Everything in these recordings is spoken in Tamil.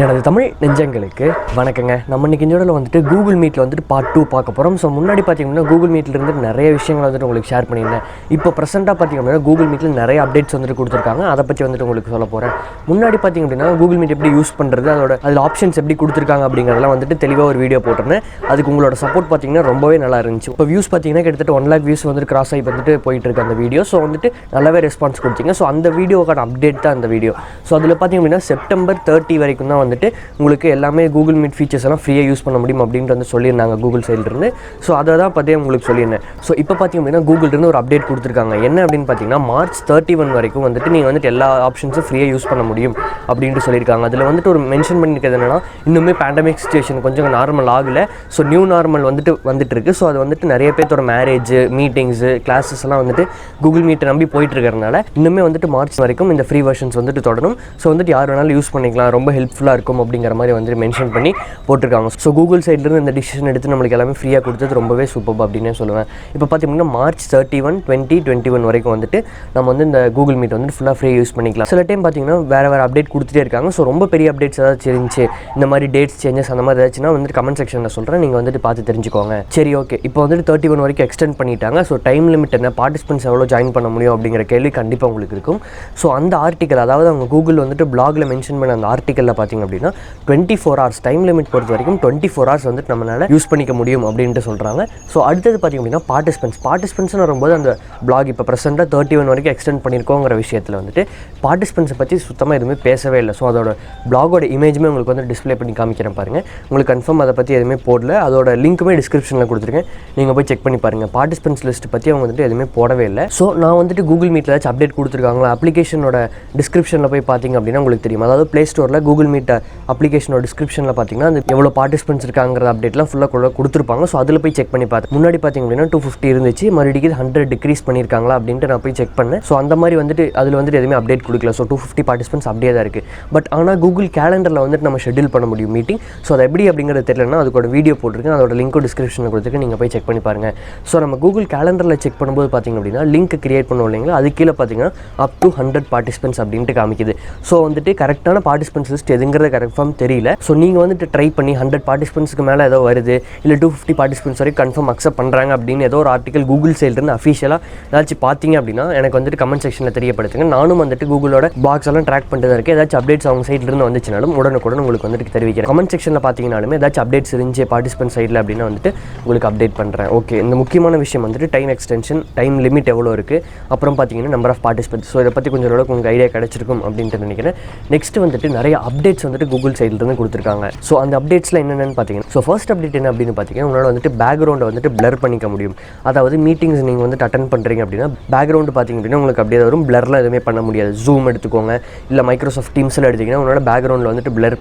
எனது தமிழ் நெஞ்சங்களுக்கு வணக்கங்க. நம்ம இன்றைக்கி இந்த வீடியோவில் வந்துட்டு கூகுள் மீட்டில் வந்துட்டு பார்ட் 2 பார்க்க போகிறோம். ஸோ முன்னாடி பார்த்திங்கன்னா கூகுள் மீட்டில் இருந்து நிறைய விஷயங்கள் வந்துட்டு உங்களுக்கு ஷேர் பண்ணியிருந்தேன். இப்போ ப்ரெசென்ட்டாக பார்த்திங்க அப்படின்னா கூகுள் மீட்டில் நிறைய அப்டேட்ஸ் வந்துட்டு கொடுத்துருக்காங்க. அதை பற்றி வந்துட்டு உங்களுக்கு சொல்ல போகிறேன். முன்னாடி பார்த்திங்க அப்படின்னா கூகுள் மீட் எப்படி யூஸ் பண்ணுறது, அதில் ஆப்ஷன்ஸ் எப்படி கொடுத்துருக்காங்க அப்படிங்கிறதெல்லாம் வந்துட்டு தெளிவாக ஒரு வீடியோ போட்டிருந்தேன். அதுக்கு உங்களோட சப்போர்ட் பார்த்திங்கன்னா ரொம்பவே நல்லா இருந்துச்சு. இப்போ வியூஸ் பார்த்திங்கன்னா கிட்டத்தட்ட 1 lakh வியூஸ் வந்துட்டு கிராஸ் ஆகி வந்துட்டு போயிட்டு இருக்கு அந்த வீடியோ. ஸோ வந்துட்டு நல்லாவே ரெஸ்பான்ஸ் கொடுத்தீங்க. ஸோ அந்த வீடியோக்கான அப்டேட் தான் அந்த வீடியோ. ஸோ அதில் பார்த்திங்க அப்படின்னா செப்டம்பர் 30 வரைக்கும் தான் வந்துட்டு உங்களுக்கு எல்லாமே கூகுள் மீட் ஃபீச்சர்ஸ் எல்லாம் ஃப்ரீயாக யூஸ் பண்ண முடியும் அப்படின்ட்டு வந்து சொல்லியிருந்தாங்க கூகுள் சைட்லேருந்து. ஸோ அதை தான் பற்றி உங்களுக்கு சொல்லியிருந்தேன். ஸோ இப்போ பார்த்திங்க அப்படின்னா கூகுள்லேருந்து ஒரு அப்டேட் கொடுத்துருக்காங்க. என்ன அப்படின்னு பார்த்தீங்கன்னா மார்ச் 31 வரைக்கும் வந்துட்டு நீங்கள் வந்துட்டு எல்லா ஆப்ஷன்ஸும் ஃப்ரீயாக யூஸ் பண்ண முடியும் அப்படின்ட்டு சொல்லியிருக்காங்க. அதில் வந்துட்டு ஒரு மென்ஷன் பண்ணியிருக்கிறது என்னென்னா இன்னுமே பேண்டமிக் சிச்சுவேஷன் கொஞ்சம் நார்மல் ஆகலை. ஸோ நியூ நார்மல் வந்துட்டு இருக்குது. ஸோ அது வந்துட்டு நிறைய பேர்த்தோட மேரேஜ், மீட்டிங்ஸு, கிளாஸஸ் எல்லாம் வந்துட்டு கூகுள் மீட்டை நம்பி போயிட்டு இருக்கிறதுனால இன்னுமே வந்துட்டு மார்ச் வரைக்கும் இந்த ஃப்ரீ வெர்ஷன்ஸ் வந்துட்டு தொடரும். ஸோ வந்துட்டு யார் வேணாலும் யூஸ் பண்ணிக்கலாம், ரொம்ப ஹெல்ப்ஃபுல்லாக இருக்கும் அப்படிங்கிற மாதிரி வந்துட்டு மென்ஷன் பண்ணி போட்டிருக்காங்க. ஸோ கூகுள் சைட்லேருந்து இந்த டிசிஷன் எடுத்து நம்மளுக்கு எல்லாமே ஃப்ரீயாக கொடுத்தது ரொம்பவே சூப்பர் அப்படின்னே சொல்லுவேன். இப்போ பார்த்தீங்கன்னா மார்ச் 31, 2021 வரைக்கும் வந்துட்டு நம்ம வந்து இந்த கூகுள் மீட் வந்துட்டு ஃபுல்லாக ஃப்ரீ யூஸ் பண்ணிக்கலாம். சில டைம் பார்த்தீங்கன்னா வேறு அப்டேட் கொடுத்துட்டே இருக்காங்க. ஸோ ரொம்ப பெரிய அப்டேட்ஸ் ஏதாச்சும் இருந்துச்சு, இந்த மாதிரி டேட்ஸ் சேஞ்சஸ் அந்த மாதிரி ஏதாச்சுன்னா வந்துட்டு கமெண்ட் செக்ஷனில் சொல்கிறேன், நீங்கள் வந்துட்டு பார்த்து தெரிஞ்சுக்கோங்க. சரி, ஓகே. இப்போ வந்துட்டு 31 வரைக்கும் எக்ஸ்டெண்ட் பண்ணிட்டாங்க. ஸோ டைம் லிமிட் என்ன, பார்ட்டிசிபென்ட்ஸ் எவ்வளோ ஜாயின் பண்ண முடியும் அப்படிங்கிற கேள்வி கண்டிப்பாக உங்களுக்கு இருக்கும். ஸோ அந்த ஆர்டிக்கல், அதாவது அவங்க கூகுள் வந்துட்டு பிளாகில் மென்ஷன் பண்ண அந்த ஆர்டிக்கலில் பார்த்திங்க அப்படின்னா 24 hours டைம் லிமிட் பொறுத்த வரைக்கும் 24 hours வந்துட்டு நம்மளால் யூஸ் பண்ணிக்க முடியும் அப்படின்ட்டு சொல்கிறாங்க. ஸோ அடுத்தது பார்த்திங்க அப்படின்னா பார்ட்டிசிபென்ட்ஸ்னு வரும்போது அந்த பிளாக் இப்போ ப்ரெசென்ட்டாக 31 வரைக்கும் எக்ஸ்டெண்ட் பண்ணியிருக்கோங்கிற விஷயத்தில் வந்துட்டு பார்ட்டிசிபென்ட்ஸை பற்றி சுத்தமாக எதுவுமே பேசவே இல்லை. ஸோ அதோட பிளாகோட இமேஜுமே உங்களுக்கு வந்து டிஸ்பிளே பண்ணி காமிக்கிறேன் பாருங்கள். உங்களுக்கு கன்ஃபார்ம் அதை பற்றி எதுவுமே போடல. அதோட லிங்க்குமே டிஸ்கிரிப்ஷனில் கொடுத்துருக்கேன், நீங்கள் போய் செக் பண்ணி பாருங்கள். பார்ட்டிசிபென்ட்ஸ் லிஸ்ட் பற்றி அவங்க வந்துட்டு எதுவுமே போடவே இல்லை. ஸோ நான் வந்துட்டு கூகுள் மீட்டில் ஏதாச்சும் அப்டேட் கொடுத்துருக்காங்களா, அப்ளிகேஷனோட டிஸ்கிரிப்ஷனில் போய் பார்த்திங்க அப்படின்னா உங்களுக்கு தெரியும். அதாவது ப்ளே ஸ்டோரில் கூகுள் மீட் அப்ளிகேஷனோட டிஸ்கிரிப்ஷனில் பார்த்திங்கன்னா அந்த எவ்வளோ பார்ட்டிசிபென்ட்ஸ் இருக்காங்கிற அப்டேட்லாம் ஃபுல்லாக கொடுத்துருப்பாங்க. ஸோ அதில் போய் செக் பண்ணி பார்த்தேன். முன்னாடி பார்த்திங்க அப்படின்னா 250 இருந்துச்சு, மறுபடியும் 100 டிக்ரீஸ் பண்ணியிருக்காங்களா அப்படின்ட்டு நான் போய் செக் பண்ணேன். ஸோ அந்த மாதிரி வந்துட்டு அதில் வந்துட்டு எதுவுமே அப்டேட் கொடுக்கல. ஸோ 250 பார்ட்டிசிபென்ட்ஸ் அப்படியே தான் இருக்குது. பட் ஆனால் கூகுள் கேலண்டரில் வந்துட்டு நம்ம ஷெட்யூல் பண்ண முடியும் மீட்டிங். ஸோ அது எப்படி அப்படிங்கிறது தெரியலன்னா அதுக்கோட வீடியோ போட்டிருக்கேன், அதோட லிங்க்கும் டிஸ்கிரிப்ஷனில் கொடுத்துருக்கு, நீங்கள் போய் செக் பண்ணி பாருங்கள். ஸோ நம்ம கூகுள் கேலண்டரில் செக் பண்ணும்போது பார்த்திங்க அப்படின்னா லிங்க் கிரியேட் பண்ணுவோம் இல்லைங்களா, அது கீழே பார்த்திங்கன்னா அப் டு 100 பார்ட்டிசிபென்ட்ஸ் அப்படின்ட்டு காமிக்குது. ஸோ வந்துட்டு கரெக்டான பார்ட்டிசிபென்ட்ஸ் லிஸ்ட் எதுங்கிறது கன்ஃபார்ம் தெரியல. ஸோ நீங்கள் வந்துட்டு ட்ரை பண்ணி 100 பார்ட்டிசிபென்ட்ஸ்க்கு மேலே ஏதோ வருது, இல்லை 250 பார்ட்டிசிபென்ட்ஸ் வரைக்கும் கன்ஃபார்ம் அக்செப்ட் பண்ணுறாங்க அப்படின்னு ஏதோ ஒரு ஆர்டிக்கல் கூகுள் சைட்லேருந்து அஃபிஷியலாக ஏதாச்சும் பார்த்தீங்க அப்படின்னா எனக்கு வந்துட்டு கமெண்ட் செக்ஷனில் தெரியப்படுத்துங்க. நானும் வந்துட்டு கூகுளோட பாக்ஸ் எல்லாம் ட்ராக் பண்ணிட்டு தான் இருக்கேன். ஏதாச்சும் அப்டேட்ஸ் அவங்க சைட்லேருந்து வந்துச்சுனாலும் உடனுக்குடன் உங்களுக்கு வந்துட்டு தெரிவிக்கிறேன். கமெண்ட் செக்ஷனில் பார்த்தீங்கன்னாலுமே ஏதாச்சும் அப்டேட்ஸ் இருந்துச்சு பார்ட்டிசிபென்ட் சைடில் அப்படின்னா வந்துட்டு உங்களுக்கு அப்டேட் பண்ணுறேன். ஓகே, இந்த முக்கியமான விஷயம் வந்துட்டு டைம் எக்ஸ்டென்ஷன், டைம் லிமிட் எவ்வளோ இருக்குது, அப்புறம் பார்த்தீங்கன்னா நம்பர் ஆஃப் பார்ட்டிசிபென்ட்ஸ். ஸோ இதை பற்றி கொஞ்சம் அளவுக்கு உங்களுக்கு ஐடியா கிடைச்சிருக்கும் அப்படின்ட்டு நினைக்கிறேன். நெக்ஸ்ட் வந்துட்டு நிறைய அப்டேட்ஸ் வந்துட்டு கூகுள் சைட்லேருந்து கொடுத்துருக்காங்க. ஸோ அந்த அப்டேட்ஸில் என்னென்னு பார்த்தீங்கன்னா, ஸோ ஃபர்ஸ்ட் அப்டேட் என்ன அப்படின்னு பார்த்தீங்கன்னா உங்களால் வந்துட்டு பேக்ரவுண்டை வந்துட்டு பிளர் பண்ணிக்க முடியும். அதாவது மீட்டிங்ஸ் நீங்கள் வந்துட்டு அட்டென்ட் பண்ணுறீங்க அப்படின்னா பேக்ரவுண்டு பார்த்திங்க அப்படின்னா உங்களுக்கு அப்படியே வரும், பிளர்லாம் எதுவுமே பண்ண முடியாது. ஜூம் எடுத்துக்கோங்க, இல்லை மைக்ரோசாஃப்ட் டீம்ஸில் எடுத்திங்கன்னா உங்களோட பேக்ரவுண்டில் வந்துட்டு பிளர்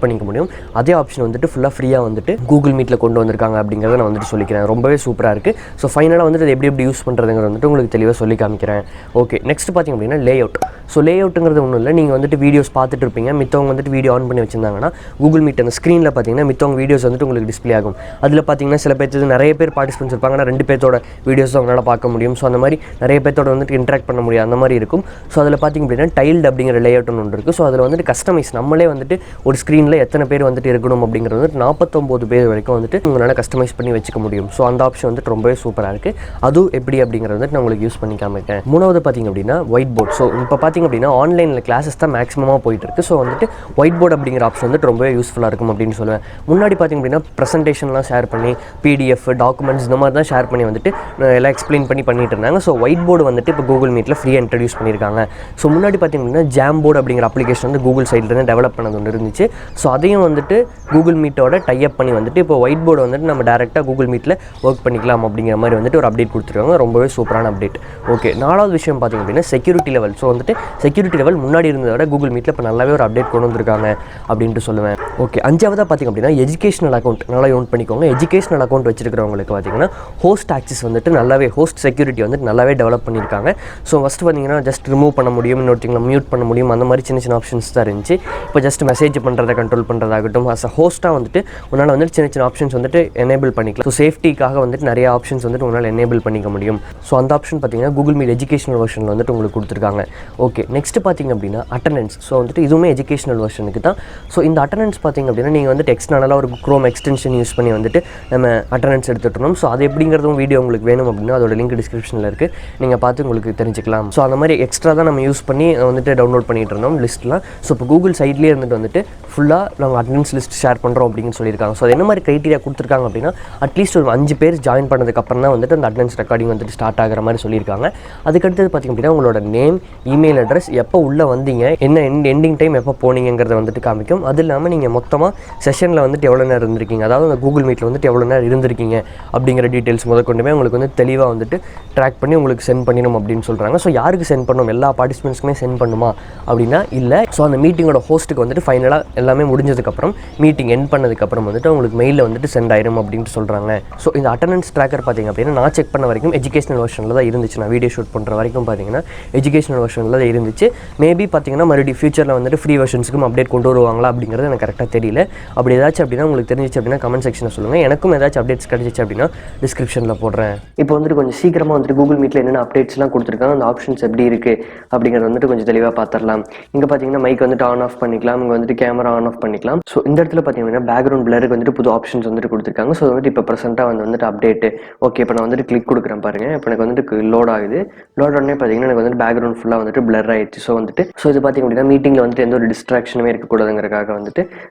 பண்ணிக்க முடியும். அதே ஆப்ஷன் வந்துட்டு ஃபுல்லாக ஃப்ரீயாக வந்துட்டு கூகுள் மீட்டில் கொண்டு வந்திருக்காங்க அப்படிங்கிறத நான் வந்துட்டு சொல்லிக்கிறேன். ரொம்பவே சூப்பராக இருக்குது. ஸோ ஃபைனலாக வந்துட்டு எப்படி யூஸ் பண்ணுறதுங்கிறது வந்துட்டு உங்களுக்கு தெளிவாக சொல்லி காமிக்கிறேன். ஓகே, நெக்ஸ்ட் பார்த்திங்க அப்படின்னா லே அவுட். ஸோ லே அவுட்டுங்கிறது ஒன்றும் இல்லை, நீங்கள் வந்துட்டு வீடியோஸ் பார்த்துட்டு இருப்பீங்க, மித்தவங்க வந்துட்டு வீடியோ ஆன் பண்ணி வச்சிருந்தாங்கன்னா கூகுள் மீட் அந்த ஸ்க்ரீனில் பார்த்தீங்கன்னா மித்தவங்க வீடியோஸ் வந்துட்டு உங்களுக்கு டிஸ்பிளே ஆகும். அதில் பார்த்தீங்கன்னா சில பேர்த்து நிறைய பேர் பார்ட்டிசிபென்ட்ஸ் இருப்பாங்க, ஆனால் 2 பேர்த்தோட வீடியோஸ் தான் அவங்களால பார்க்க முடியும். ஸோ அந்த மாதிரி நிறைய பேர்த்தோட வந்துட்டு இன்ட்ராக்ட் பண்ண முடியும், அந்த மாதிரி இருக்கும். ஸோ அதில் பார்த்திங்க அப்படின்னா டைல்டு அப்படிங்கிற லே அவுட்னு ஒன்று இருக்குது. ஸோ அதில் வந்துட்டு கஸ்டமைஸ், நம்மளே வந்துட்டு ஒரு ஸ்க்ரீனில் எத்தனை பேர் வந்துட்டு இருக்கணும் அப்படிங்கிறது வந்துட்டு 49 பேர் வரைக்கும் வந்துட்டு உங்களால் கஸ்டமைஸ் பண்ணி வச்சுக்க முடியும். ஸோ அந்த ஆப்ஷன் வந்துட்டு ரொம்பவே சூப்பராக இருக்குது. அதுவும் எப்படி அப்படிங்கிறது வந்துட்டு நான் உங்களுக்கு யூஸ் பண்ணி காமிக்கிறேன். மூணாவது பார்த்திங்க அப்படின்னா ஒயிட் போர்ட். ஸோ இப்போ பார்த்திங்க அப்படின்னா ஆன்லைனில் கிளாஸஸ் தான் மேக்ஸிமமாக போயிட்டு இருக்குது. ஸோ வந்துட்டு ஒயிட் போர்ட் அப்படிங்கிற ஆப்ஷன் வந்துட்டு ரொம்பவே யூஸ்ஃபுல்லாக இருக்கும் அப்படின்னு சொல்லுவேன். முன்னாடி பார்த்திங்க அப்படின்னா ப்ரெசன்டேஷன்லாம் ஷேர் பண்ணி பிடிஎஃப், டாக்குமெண்ட்ஸ் இந்த மாதிரி தான் ஷேர் பண்ணி வந்துட்டு எல்லாம் எக்ஸ்பிளைன் பண்ணிட்டு இருந்தாங்க. ஸோ ஒயிட் போர்டு வந்துட்டு இப்போ கூகுள் மீட்டில் ஃப்ரீயாக இன்ட்ரடியூஸ் பண்ணியிருக்காங்க. ஸோ முன்னாடி பார்த்திங்க அப்படின்னா ஜாம் போர்டு அப்படிங்கிற அப்ளிகேஷன் வந்து கூகுள் சைட்லேருந்து டெவலப் பண்ணது ஒன்று இருந்துச்சு. ஸோ அதையும் வந்துட்டு கூகுள் மீட்டோட டைப் பண்ணி வந்துட்டு இப்போ ஒயிட் போர்டு வந்துட்டு நம்ம டேரெக்டாக கூகுள் மீட்டில் ஒர்க் பண்ணிக்கலாம் அப்படிங்கிற மாதிரி வந்துட்டு ஒரு அப்டேட் கொடுத்துருக்காங்க. ரொம்பவே சூப்பரான அப்டேட். ஓகே, 4வது விஷயம் பார்த்திங்க அப்படின்னா செக்யூரிட்டி லெவல். ஸோ வந்துட்டு செக்யூரிட்டி லெவல் முன்னாடி இருந்ததை விட கூகுள் மீட்டில் இப்போ நல்லாவே ஒரு அப்டேட் கொண்டு வந்திருக்காங்க அப்படின்ட்டு சொல்லுவேன். ஓகே, 5வதாக பார்த்திங்க அப்படின்னா எஜுகேஷனல் அக்கௌண்ட் நல்லா யூன் பண்ணிக்கோங்க. எஜுகேஷனல் அக்கௌண்ட் வச்சிருக்கிறவங்களுக்கு பார்த்திங்கன்னா ஹோஸ்ட் ஆக்சஸ் வந்துட்டு நல்லாவே, ஹோஸ்ட் செக்யூரிட்டி வந்துட்டு நல்லாவே டெவலப் பண்ணியிருக்காங்க. ஸோ ஃபஸ்ட்டு பார்த்திங்கன்னா ஜஸ்ட் ரிமூவ் பண்ண முடியும், இன்னொருத்தங்களை மியூட் பண்ண முடியும், அந்த மாதிரி சின்ன ஆப்ஷன்ஸ் தான் இருந்துச்சு. இப்போ ஜஸ்ட் மெசேஜ் பண்ணுறதை கண்ட்ரோல் பண்ணுறதாகட்டும், அஸ் அ ஹோஸ்ட்டாக வந்துட்டு உன்னால் வந்துட்டு சின்ன ஆப்ஷன்ஸ் வந்துட்டு எனேபிள் பண்ணிக்கலாம். ஸோ சேஃப்டிக்காக வந்துட்டு நிறைய ஆப்ஷன்ஸ் வந்துட்டு உங்களால் எனேபிள் பண்ணிக்க முடியும். ஸோ அந்த ஆப்ஷன் பார்த்திங்கன்னா கூகுள் மீட் எஜுகேஷனல் வெர்ஷனில் வந்துட்டு உங்களுக்கு கொடுத்துருக்காங்க. ஓகே, நெக்ஸ்ட் பார்த்திங்க அப்படின்னா அட்டெண்டன்ஸ். ஸோ வந்துட்டு இதுவுமே எஜுகேஷனல் வெர்ஷனுக்கு தான். ஸோ இந்த அட்டண்டன்ஸ் பார்த்திங்க அப்படின்னா நீங்கள் வந்துட்டு எக்ஸ்டர்னலாக ஒரு க்ரோம் எக்ஸ்டென்ஷன் யூஸ் பண்ணி வந்துட்டு நம்ம அட்டண்டன்ஸ் எடுத்துகிட்டோம். ஸோ அது எப்படிங்கிறதும் வீடியோ உங்களுக்கு வேணும் அப்படின்னா அதோட லிங்க் டிஸ்கிரிப்ஷனில் இருக்குது, நீங்கள் பார்த்து உங்களுக்கு தெரிஞ்சுக்கலாம். ஸோ அந்த மாதிரி எக்ஸ்ட்ரா தான் நம்ம யூஸ் பண்ணி வந்துட்டு டவுன்லோட் பண்ணிகிட்டு இருந்தோம் லிஸ்ட்லாம். ஸோ இப்போ கூகுள் சைட்லேயே வந்துட்டு ஃபுல்லாக நாங்கள் அட்டண்டன்ஸ் லிஸ்ட் ஷேர் பண்ணுறோம் அப்படின்னு சொல்லியிருக்காங்க. ஸோ அது என்ன மாதிரி க்ரைட்டீரியா கொடுத்துருக்காங்க அப்படின்னா அட்லீஸ்ட் ஒரு 5 பேர் ஜாயின் பண்ணதுக்கப்புறம் தான் வந்துட்டு அந்த அட்டண்டன்ஸ் ரெக்கார்டிங் வந்துட்டு ஸ்டார்ட் ஆகிற மாதிரி சொல்லியிருக்காங்க. அதுக்கடுத்தது பார்த்திங்க அப்படின்னா உங்களோட நேம், இமெயில் அட்ரஸ், எப்போ உள்ளே வந்தீங்க, என்ன எண்டிங் டைம் எப்போ போனீங்கிறத வந்துட்டு காமிக்கும். அது இல்லாமல் நீங்கள் மொத்தமாக செஷனில் வந்துட்டு எவ்வளோ நேரம் இருந்திருக்கீங்க, அதாவது அந்த கூகுள் மீட்டில் வந்துட்டு எவ்வளோ நேரம் இருந்திருக்கீங்க அப்படிங்கிற டீட்டெயில்ஸ் முதற்கொண்டுமே உங்களுக்கு வந்து தெளிவாக வந்துட்டு ட்ராக் பண்ணி உங்களுக்கு சென்ட் பண்ணிடணும் அப்படின்னு சொல்கிறாங்க. ஸோ யாருக்கு சென்ட் பண்ணணும், எல்லா பார்ட்டிசிபெண்ட்ஸ்க்குமே சென்ட் பண்ணுமா அப்படின்னா இல்லை. ஸோ அந்த மீட்டிங்கோட ஹோஸ்ட்டுக்கு வந்துட்டு ஃபைனலாக எல்லாமே முடிஞ்சதுக்கப்புறம் மீட்டிங் எண்ட் பண்ணதுக்கப்புறம் வந்துட்டு உங்களுக்கு மெயிலில் வந்துட்டு சென்ட் ஆயிரும் அப்படின்ட்டு சொல்கிறாங்க. ஸோ இந்த அட்டண்டன்ஸ் ட்ராக்கர் பார்த்திங்க அப்படின்னா நான் செக் பண்ண வரைக்கும் எஜுகேஷனல் வெர்ஷனில் தான் இருந்துச்சு. நான் வீடியோ ஷூட் பண்ணுற வரைக்கும் பார்த்திங்கன்னா எஜுகேஷனல் வெர்ஷனில் தான் இருந்துச்சு. மேபி பார்த்திங்கன்னா மறுபடியும் ஃபியூச்சரில் வந்துட்டு ஃப்ரீ வெர்ஷன்ஸுக்கும் அப்டேட் கொண்டு வருவாங்களா அப்படிங்கிறது எனக்கு கரெக்டாக தெரியல. அப்படி ஏதாச்சும் அப்படின்னா உங்களுக்கு தெரிஞ்சிச்சு அப்படின்னா கமெண்ட் செக்ஷனில் சொல்லுங்கள். எனக்கும் ஏதாச்சும் அப்டேட்ஸ் கிடைச்சிச்சு அப்படின்னா டிஸ்கிரிப்ஷனில் போடுறேன். இப்போ வந்துட்டு கொஞ்சம் சீக்கிரமாக வந்துட்டு கூகுள் மீட்டில் என்னென்ன அப்டேட்ஸ்லாம் கொடுத்துருக்காங்க, அந்த ஆப்ஷன்ஸ் எப்படி இருக்குது அப்படிங்கிறது வந்துட்டு கொஞ்சம் தெளிவாக பார்த்துடலாம். இங்கே பார்த்தீங்கன்னா மைக் வந்துட்டு ஆன் ஆஃப் பண்ணிக்கலாம், இங்கே வந்துட்டு கேமரா ஆன் ஆஃப் பண்ணிக்கலாம். ஸோ இந்த இடத்துல பார்த்தீங்கன்னா பேக்ரவுண்ட் பிளருக்கு வந்துட்டு புது ஆப்ஷன்ஸ் வந்துட்டு கொடுத்துருக்காங்க. ஸோ வந்துட்டு இப்போ ப்ரெசென்ட்டாக வந்துட்டு அப்டேட்டு. ஓகே, இப்போ நான் வந்துட்டு கிளிக் கொடுக்குறேன் பாருங்கள். இப்போ எனக்கு வந்துட்டு லோட் ஆகுது. லோட் உடனே பார்த்தீங்கன்னா எனக்கு வந்துட்டு பேக்ரவுண்ட் ஃபுல்லாக வந்துட்டு பிளர் ஆயிடுச்சு. ஸோ இது பார்த்திங்க அப்படின்னா மீட்டிங்கில் வந்துட்டு எந்த ஒரு டிஸ்ட்ராக்ஷனுமே இருக்கக்கூடாதுங்கிறக்காக வந்துட்டு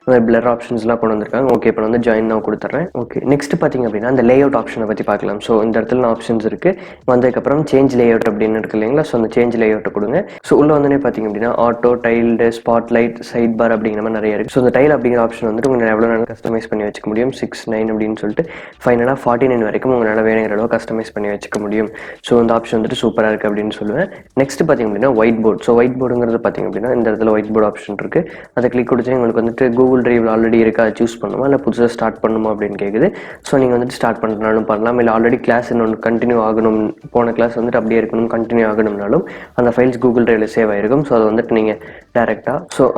பிளர் ஆப்ஷன்ஸ்லாம் கொண்டு வந்திருக்காங்க. ஓகே, இப்போ வந்து ஜாயின் நான் கொடுத்துட்றேன். ஓகே, நெக்ஸ்ட் பார்த்திங்க அப்படின்னா அந்த லே அவுட் ஆப்ஷனை பற்றி பார்க்கலாம். ஸோ இந்த இடத்துல ஆப்ஷன்ஸ் இருக்குது. வந்ததுக்கப்புறம் சேஞ்ச் லே அவுட் அப்படின்னு இருக்கு இல்லைங்களா. ஸோ அந்த சேஞ்ச் லே அவுட்டை கொடுங்க. ஸோ உள்ளே வந்தோடனே பார்த்திங்க அப்படின்னா auto, tiled, spotlight, side bar அப்படிங்கிற மாதிரி நிறைய இருக்குது. ஸோ இந்த டைல் அப்படிங்கிற ஆப்ஷன் வந்துட்டு உங்களால் எவ்வளோ நேரம் கஸ்டமைஸ் பண்ணி வச்சுக்க முடியும். 6, 9 அப்படின்னு சொல்லிட்டு ஃபைனலாக 49 வரைக்கும் உங்களால் வேணுங்கிற அளவு கஸ்டமைஸ் பண்ணி வச்சுக்க முடியும். ஸோ இந்த ஆப்ஷன் வந்துட்டு சூப்பராக இருக்குது அப்படின்னு சொல்லுவேன். நெக்ஸ்ட் பார்த்திங்க அப்படின்னா ஒயிட் போர்ட். ஸோ ஒயிட் போர்டுங்கிறது பார்த்திங்க அப்படின்னா இந்த இடத்துல ஒயிட் போர்டு ஆப்ஷன் இருக்குது. அதை கிளிக் கொடுத்து உங்களுக்கு வந்துட்டு கூகுள் டிரைவில் ஆல்ரெடி இருக்கா, அதை சூஸ் பண்ணுமா, இல்லை புதுசாக ஸ்டார்ட் பண்ணுமா அப்படின்னு கேட்குது. ஸோ நீங்கள் வந்துட்டு ஸ்டார்ட் பண்ணுறனாலும் பண்ணலாம், இல்லை ஆல்ரெடி கிளாஸ் இன்னொன்று கண்டினியூ ஆகணும், போன கிளாஸ் வந்துட்டு அப்படியே இருக்கணும், கண்டினியூ ஆகணும்னாலும் அந்த ஃபைல்ஸ் கூகுள் டிரைவில் சேவ் ஆகிருக்கும். ஸோ அதை வந்துட்டு நீங்கள்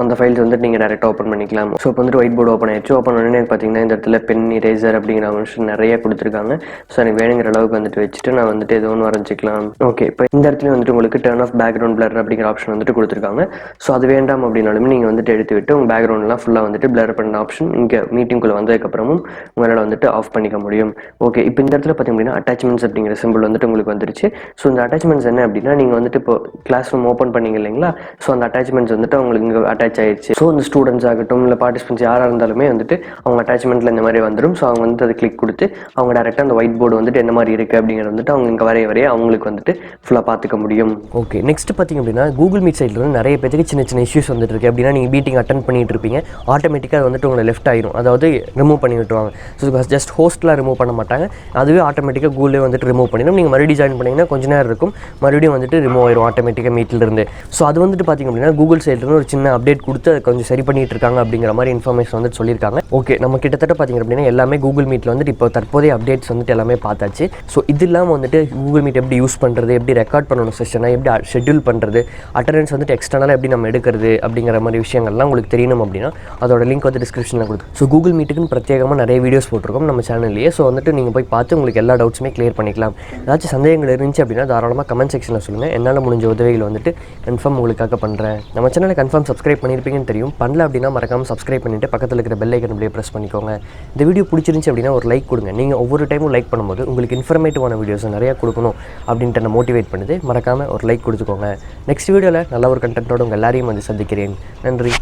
அந்த ஃபைல்ஸ் வந்துட்டு நீங்கள் டேரெக்டாக ஓப்பன் பண்ணிக்கலாம். ஸோ இப்போ வந்துட்டு ஒயிட் போர்டு ஓப்பன் ஆயிடுச்சு. ஓப்பன் பண்ணி பார்த்தீங்கன்னா இந்த இடத்துல பென், இரேசர் அப்படிங்கிற ஆப்ஷன் நிறைய கொடுத்துருக்காங்க. ஸோ எனக்கு வேணுங்கிற அளவுக்கு வந்துட்டு வச்சுட்டு நான் வந்துட்டு ஏதோ ஒன்று வரைஞ்சிக்கலாம். ஓகே, இப்போ இந்த இடத்துல வந்துட்டு உங்களுக்கு டர்ன் ஆஃப் பேக்ரவுண்ட் பிளர் அப்படிங்கிற ஆப்ஷன் வந்துட்டு கொடுத்துருக்காங்க. ஸோ அது வேண்டாம் அப்படின்னாலுமே நீங்கள் வந்துட்டு எடுத்து விட்டு உங்கள் பேக்ரவுண்ட்லாம் ஃபுல்லாக வந்துட்டு பிளர் பண்ண ஆப்ஷன் இங்கே மீட்டிங்குள்ளே வந்ததுக்கப்புறமும் உங்களால் வந்துட்டு ஆஃப் பண்ணிக்க முடியும். ஓகே, இப்போ இந்த இடத்துல பார்த்தீங்க அப்படின்னா அட்டாச்மெண்ட்ஸ் அப்படிங்கிற சிம்பிள் வந்துட்டு உங்களுக்கு வந்துருச்சு. ஸோ இந்த அட்டாச்மெண்ட்ஸ் என்ன அப்படின்னா நீங்கள் வந்துட்டு இப்போ கிளாஸ் ரூம் ஓப்பன் பண்ணீங்க இல்லைங்களா. ஸோ அந்த அட்டாச்மெண்ட்ஸ் வந்துட்டு உங்களுக்கு இங்கே அட்டாச் ஆயிடுச்சு. ஸோ இந்த ஸ்டூடெண்ட்ஸ் ஆகட்டும், இல்லை பார்ட்டிசிபெண்ட்ஸ் யாராக இருந்தாலுமே வந்துட்டு அவங்க அட்டாச்மெண்ட்டில் இந்த மாதிரி வந்துடும். ஸோ அவங்க வந்து அதை கிளிக் கொடுத்து அவங்க டேரெக்டாக அந்த ஒயிட் போர்டு வந்துட்டு என்ன மாதிரி இருக்குது அப்படிங்கிறது வந்துட்டு அவங்க இங்கே வரைய அவங்களுக்கு வந்துட்டு ஃபுல்லாக பார்த்துக்க முடியும். ஓகே, நெக்ஸ்ட் பார்த்திங்க அப்படின்னா கூகுள் மீட் சைடில் வந்து நிறைய பேருக்கு சின்ன சின்ன இஷ்யூஸ் வந்துட்டு இருக்குது. அப்படின்னா நீங்கள் மீட்டிங் அட்டன் பண்ணிட்டு இருப்பீங்க, ஆட்டோமேட்டிக்காக அது வந்துட்டு உங்களை லெஃப்ட் ஆயிரும், அதாவது ரிமூவ் பண்ணி விட்டுருவாங்க. ஸோ ஜஸ்ட் ஹோஸ்ட்லாம் ரிமூவ் பண்ண மாட்டாங்க, அதுவே ஆட்டோமேட்டிக்காக கூகுளே வந்துட்டு ரிமூவ் பண்ணிடும். நீங்கள் மறுபடியும் ஜாயின் பண்ணிங்கன்னா கொஞ்சம் நேரம் இருக்கும், மறுபடியும் வந்துட்டு ரிமூவ் ஆயிரும் ஆட்டோமேட்டிக்காக மீட்டிலிருந்து. ஸோ அது வந்துட்டு பார்த்திங்க அப்படின்னா கூகுள் சைட்லேருந்து ஒரு சின்ன அப்டேட் கொடுத்து அதை கொஞ்சம் சரி பண்ணிட்டு இருக்காங்க அப்படிங்கிற மாதிரி இன்ஃபர்மேஷன் வந்துட்டு சொல்லியிருக்காங்க. ஓகே, நம்ம கிட்டத்தட்ட பார்த்திங்க அப்படின்னா எல்லாமே கூகுள் மீட்டில் வந்துட்டு இப்போ தற்போதைய அப்டேட்ஸ் வந்துட்டு எல்லாமே பார்த்தாச்சு. ஸோ இது இல்லாமல் வந்துட்டு கூகுள் மீட் எப்படி யூஸ் பண்ணுறது, எப்படி ரெக்கார்ட் பண்ணணும் செஷனை, எப்படி ஷெட்யூல் பண்ணுறது, அட்டண்டன்ஸ் வந்துட்டு எக்ஸ்டர்னலாக எப்படி நம்ம எடுக்கிறது அப்படிங்கிற மாதிரி விஷயங்கள்லாம் உங்களுக்கு தெரியணும் அப்படின்னா அதோட லிங்க் வந்து டிஸ்கிரிப்ஷனில் கொடுத்து. ஸோ கூகுள் மீட்டுக்குன்னு பிரத்யேகமாக நிறைய வீடியோஸ் போட்டிருக்கோம் நம்ம சேனல்லையே. ஸோ வந்துட்டு நீங்கள் போய் பார்த்து உங்களுக்கு எல்லா டவுட்ஸுமே கிளியர் பண்ணிக்கலாம். ஏதாச்சும் சந்தேகங்கள் இருந்துச்சு அப்படின்னா தாராளமாக கமெண்ட் செக்ஷனில் சொல்லுங்கள். என்னால் முடிஞ்ச உதவிகள் வந்துட்டு கன்ஃபார்ம் உங்களுக்காக பண்ணுறேன். நம்ம சேனலை கன்ஃபார்ம் சப்ஸ்கிரைப் பண்ணியிருப்பீங்கன்னு தெரியும். பண்ணல அப்படின்னா மறக்காமல் சப்ஸ்கிரைப் பண்ணிவிட்டு பக்கத்தில் இருக்கிற பெல் ஐக்கன் அப்படியே ப்ரெஸ் பண்ணிக்கோங்க. இந்த வீடியோ பிடிச்சிருந்துச்சு அப்படின்னா ஒரு லைக் கொடுங்க. நீங்கள் ஒவ்வொரு டைமும் லைக் பண்ணும்போது உங்களுக்கு இன்ஃபர்மேட்டிவான வீடியோஸ் நிறையா கொடுக்கணும் அப்படின்ட்டு நான் மோட்டிவேட் பண்ணுது. மறக்காமல் ஒரு லைக் கொடுத்துக்கோங்க. நெக்ஸ்ட் வீடியோவில் நல்ல ஒரு கண்டென்ட்டோடு உங்கள் எல்லாரையும் வந்து சந்திக்கிறேன். நன்றி.